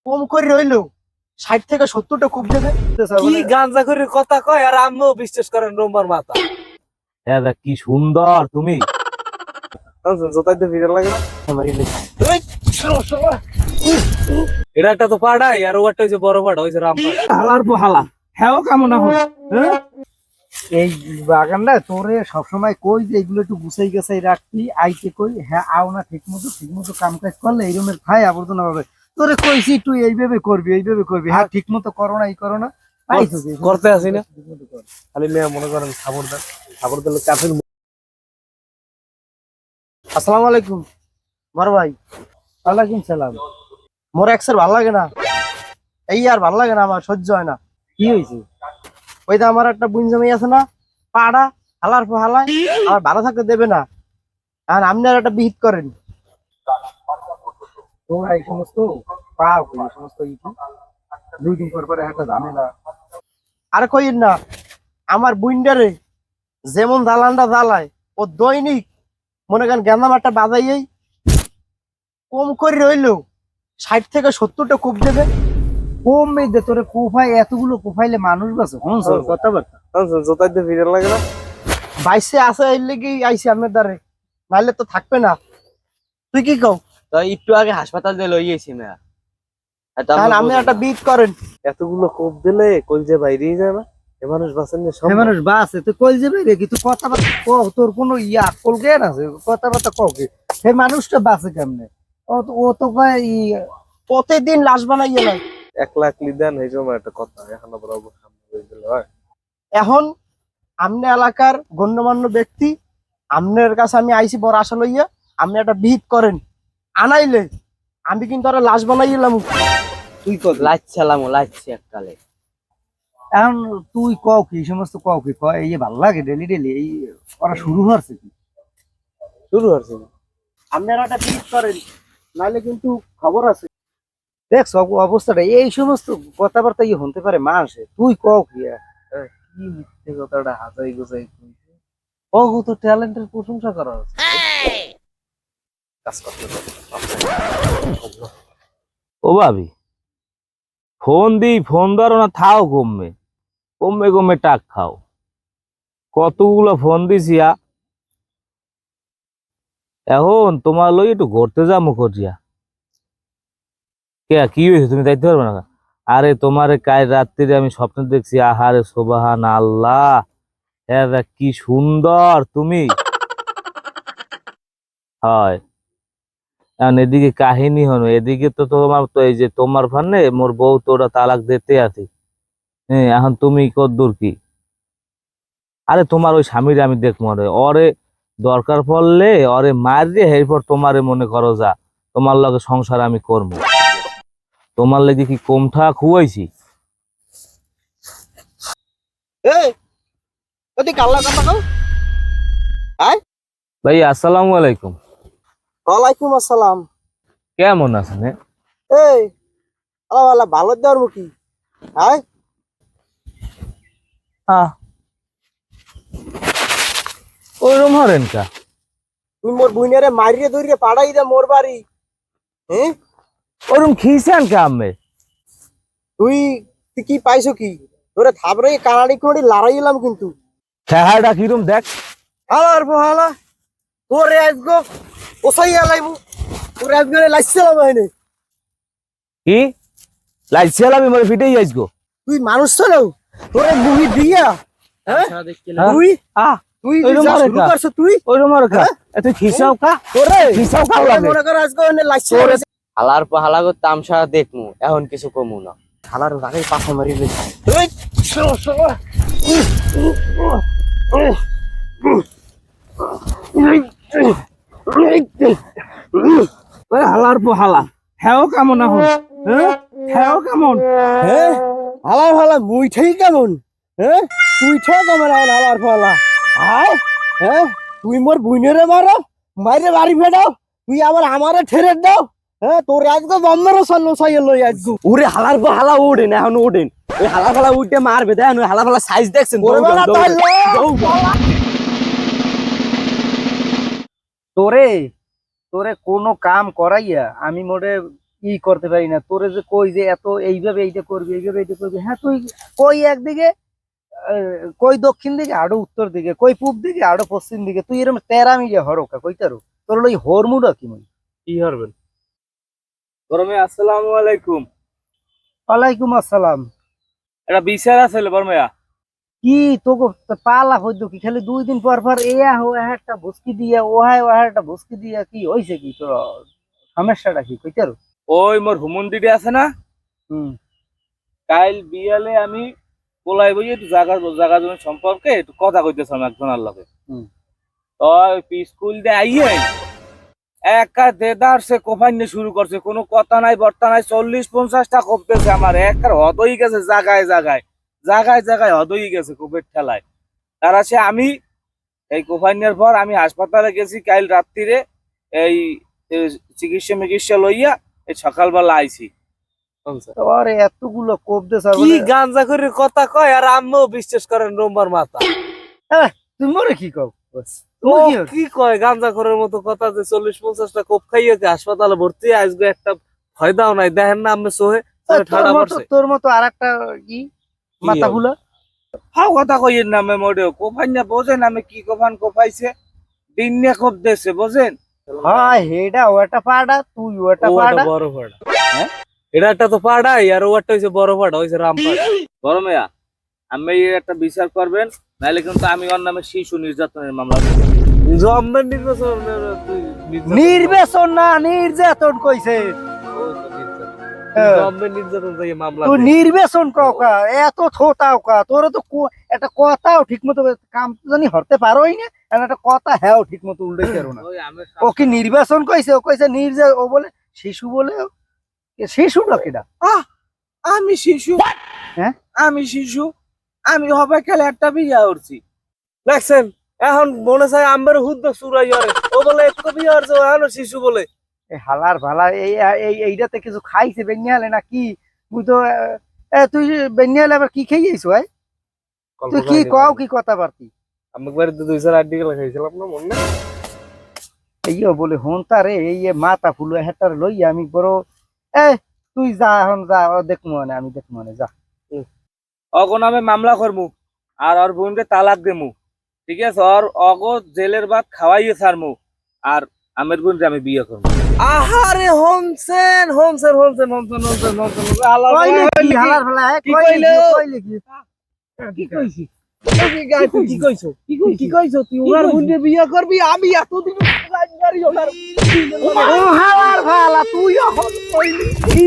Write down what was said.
কম করে রইলো 60 থেকে 70টা কূপ দেবে। কি গাঁজা করে কথা কয় আর আম্মু বিশ্বাস করেন রোমার মাথা। হ্যাঁ দেখ কি সুন্দর তুমি। জোতাইতে ভিড় লাগে না এটা একটা তো পাড়াই আর ওটা হচ্ছে বড় পাড়া হয়েছে রামপাড়া। হালার হালা হ্যাঁ কেমন এখন এই বাগানটা তোরে সবসময় কই যে এগুলো একটু গুছাই গাছাই রাখবি, আইতে কই হ্যাঁ আও না ঠিক মতো কাম কাজ করলে এই রুমের খাই আবর্জনা হবে। তোরে কইছি তুই এইভাবে করবি হ্যাঁ ঠিক মতো করো না, এই করো না, করতে আসি না খালি মেয়ে মনে করেন খাবার দেন, খাবার দিলে কাফের। আসসালামু আলাইকুম বড় ভাই। ওয়ালাইকুম সালাম। মোর এক্সের ভাল লাগে না, এই আর ভাল লাগে না, আমার সহ্য হয় না। কি হয়েছে? ওই যে আমার একটা বুন জমি আছে না পাড়া, হালার পর হালায় আমার ভালো থাকতে দেবে না, আর আপনি আর একটা বিহিত করেন। তোমরা এই সমস্ত পাও এই সমস্ত দুই দিন পর পরে একটা ঝামেলা। আর কইন না, আমার বুইন্ডারে যেমন দালানটা জ্বালায় ও দৈনিক মনে করেন গেন্দাম একটা বাজাইয়েই কম করে রইলো 60 থেকে 70টা কূপ দেবে। কম মেয়ে তোরে কোফাই এতগুলো কোফাইলে মানুষ বাসে কথাবার্তা। জোতাইতে ভিড় লাগে না বাইসে আছে এর লেগেই আইসি আপনার দ্বারে, নাহলে তো থাকবে না। তুই কি কও? তো একটু আগে হাসপাতাল দিয়ে লই গেছি মেয়া। আপনি একটা বিট করেন। এতগুলো কোপ দিলে কলজে বাইরেই যায় না, এ মানুষ বাঁচেন না সব মানুষ বাসে তুই কই যাবে রে কি তুই কথাবার্তা তোর কোনো ইয়া আকল জ্ঞান আছে? কথাবার্তা কে সেই মানুষটা বাঁচে কেমনে? ও তো কয় প্রতিদিন লাশ বানাইয়ে নয়। 1 লাখ দেন এই সময় একটা কথা এখন আবার হয়। এখন আমনে এলাকার গণ্যমান্য ব্যক্তি, আমনের কাছে আমি আইসি বড় আশা লইয়া, আপনি একটা বিহিত করেন, আনাইলে আমি কিন্তু আরো লাশ বানাইলাম। তুই কর লাইছি এককালে। এখন তুই কও কি সমস্ত কও কি কয় এই ভাল লাগে ডেলি এই ওরা শুরু হচ্ছে কি শুরু হচ্ছে আপনারা একটা বিহিত করেন, নাইলে কিন্তু খবর আছে। দেখ সব অবস্থাটা এই সমস্ত কথাবার্তা হতে পারে মানুষে। তুই কও কি কি মিথ্যে কথাটা হাজাই গোজাই কইছে। ও তো ট্যালেন্টের প্রশংসা করা হচ্ছে কাজ করতে ও ভাবি ফোন ধরো না, থাও কমে টাক খাও। কতগুলো ফোন দিছি এখন তোমার লই একটু ঘুরতে যাবো করিয়া। কে কি হয়েছে তুমি যাইতে পারবে না? আরে তোমারে কাল রাত্রিরে আমি স্বপ্নে দেখছি, আহারে সুবহান আল্লাহ হ্যাঁ কি সুন্দর তুমি। হয় এখন এদিকে কাহিনী হলো, এদিকে তো তোমার তো এই যে তোমার ফান্নে মোর বউ তো ওরা তালাক দিতে আছে। হ্যাঁ এখন তুমি কদ্দূর কি? আরে তোমার ওই স্বামীর আমি দেখবো ওরে দরকার পড়লে ওরে মার দিয়ে এরপর তোমারে মনে করো যা তোমার লগে সংসার আমি করবো। তোমার লেগে কি কোমঠা খুয়াইছি? ভাই আসসালামু আলাইকুম। ওয়ালাইকুম আসসালাম। কেমন আছেন? এই আল্লাহ ভালো দেওয়ার কি? হ্যাঁ ওইরকম হরেন কা তুই মোর বুইনারে মারিয়ে ধরিয়ে পাড়াই দে মোর বাড়ি। হ্যাঁ ওরকম খিসেন কে আমি? তুই তুই কি পাইছো কি? তোরে থাবরে কানাড়ি কুড়ি লড়াইলাম কিন্তু। চেহারাটা কিরম দেখ। হালার বহালা তোরে আজগো ওসাইয়া লাইবু, তোরে আজগো লাইছিলাম হয়নি। কি লাইছিলাম আমি মরে ফিটেই যাইগো। তুই মানুষ চলো তোরে গুহি দিয়া হ্যাঁ তুই তুই শুরু করছ তুই ওইরকম আর কা এত খিসাও কা তোরে খিসাও কা লাগে মনে কর আজগো এনে লাইছিলাম। হালার পর হালা করে তামসা দেখমু, এখন কিছু কমু না। হালার রাগে পাছা মারি লইছি। হালার পর হালা হ্যাঁ কেমন এখন? হ্যাঁ কেমন? হ্যাঁ হালার ফালা মুই ঠিক কেমন? হ্যাঁ তুই ঠিক কেমন হালার ফালা? হ্যাঁ তুই মোর বুইনেরে মারো, মাইরে বাড়ি ফেটাও, তুই আবার আমারে ঠেরে দাও। হ্যাঁ তোর আজকে বন্ধরও চললো সাইয়ে লই আজকে। ওরে হালার পর হালা ওঠেন, এখন ওঠেন। ওই হালা ফালা উঠে মারবে, দেখেন ওই হালা ফালা সাইজ দেখছেন? তোরে তোরে কোনো কাম করাইয়া আমি মোরে ই করতে পারি না। তোরে যে কই যে এত এইভাবে এইটা করবি, এইভাবে এইটা করবি, হ্যাঁ তুই কই একদিকে, কই দক্ষিণ দিকে আরো উত্তর দিকে, কই পূব দিকে আরো পশ্চিম দিকে, তুই এরকম তেরামি যে হরকা কইতারো, তোর ওই হরমুডা কি মই? কি করবেন? বড় মেয়ে আসসালামু আলাইকুম। ওয়ালাইকুম আসসালাম। এটা বিচার আছে বড় মেয়া। কি তোকে পালা হইতো কি খালি 2 দিন পর পর একটা ভুসকি দিয়া একটা ভুসকি দিয়া, কি হইছে কি তোর সমস্যাটা কি কইতারো? ওই মোর হুমন্দিটি আছে না, হুম। কাল বিয়ালে আমি বলাই বই একটু জায়গা জমি সম্পর্কে একটু কথা কইতেছিলাম একজনের লগে। হুম। তো স্কুল দিয়ে আইয়ে একা দেদার সে কোফাইনে শুরু করছে, কোনো কথা নাই বর্তা নাই, 40-50টা কোপতেছে আমার, একার হদই গেছে জায়গায় জায়গায় জায়গায় জায়গায় হদই গেছে কোপের ঠেলায়। তার আছে আমি এই কোফাইনের পর আমি হাসপাতালে গেছি কাল রাত্রিরে, এই চিকিৎসা লইয়া এই সকালবেলা আইছি। তোর এতগুলো কোপ দে কি গাঞ্জা করে কথা কয় আর আম্মু বিশ্বাস করেন রোমার মাথা। তুই মরে কি কও? ও কি কয় গাঞ্জা করার মতো কথা, যে 40-50টা কোপ খাইয়েছে হাসপাতালে ভর্তি, আজকে একটা ফায়দাও নাই, দেখেন না আমি সোহে ঠাড়া পড়ছে। তোর মতো আর একটা কি মাথা ফুলা হাও কথা কইয়ের নামে মোড়েও কোফাইন না বোঝেন আমি কি কোফান কোফাইছে, দিন নিয়ে কোপ দিয়েছে বোঝেন। হ্যাঁ হেডা ওটা পাড়া, তুই ওটা ও পাড়া। বড় পাড়া, এটা একটা তো পাড়াই, আর ওটা হইছে বড় পাড়া, হইছে রামপাড়া। বড় মেয়া আমি এর একটা বিচার করবেন, নাহলে কিন্তু আমি ওর নামে শিশু নির্যাতনের মামলা করব। জম্মের নির্বাচন নির্বাচন না নির্যাতন কইছে। জম্মের নির্যাতন থেকে মামলা তুই নির্বাচন কাউকা এত থোতাও কা, তোর তো একটা কথাও ঠিক মতো কাম জানি হরতে পারোই না, আর একটা কথা হ্যাঁ ঠিক মতো উল্টাই পারো না। ওই আমি ও কি নির্বাচন কইছে? ও কইছে ও বলে শিশু বলে, শিশু না কেডা? আমি শিশু? হ্যাঁ আমি শিশু? আমি হবে খেলে একটা বিয়া করছি দেখছেন, এখন মনে চায় আম্বের হুদ্দ চুরাই আরে, ও বলে এক বিয়ে হচ্ছে, এখন শিশু বলে। এই হালার ভালা এইটাতে কিছু খাইছে বেনিয়ালে না কি? তুই তো তুই বেনিয়ালে আবার কি খাইয়েছো? তুই কি কও কি কথা পারতি? আমি বাড়িতে 2-4 আড্ডি গেলা খাইছিলাম না, মনে নাই? এইও বলে হন তারে এই মাথা ফুলো হেটার লইয়া আমি বড় তুই যা এখন যা, দেখবো মানে আমি দেখবো মানে যা। অগো নামে মামলা করমু আর ওর বোনকে তালাক দেমু, ঠিক আছে? অগো জেলের ভাত খাওয়াইয়ে ছাড়মু, আর আমের বোনকে আমি বিয়ে করবো। আহারে হনছেন হনছেন হনছেন হনছেন হনছেন হনছেন, আল্লাহ কইলে কি হালার ভালা কি কইলো? কইলে কি কি কইছি? কি কইছো? কি কইছো? তুই ওনার বোনকে বিয়ে করবি? আমি এতদিন ও হালার ভালা তুই এখন কইলি কি?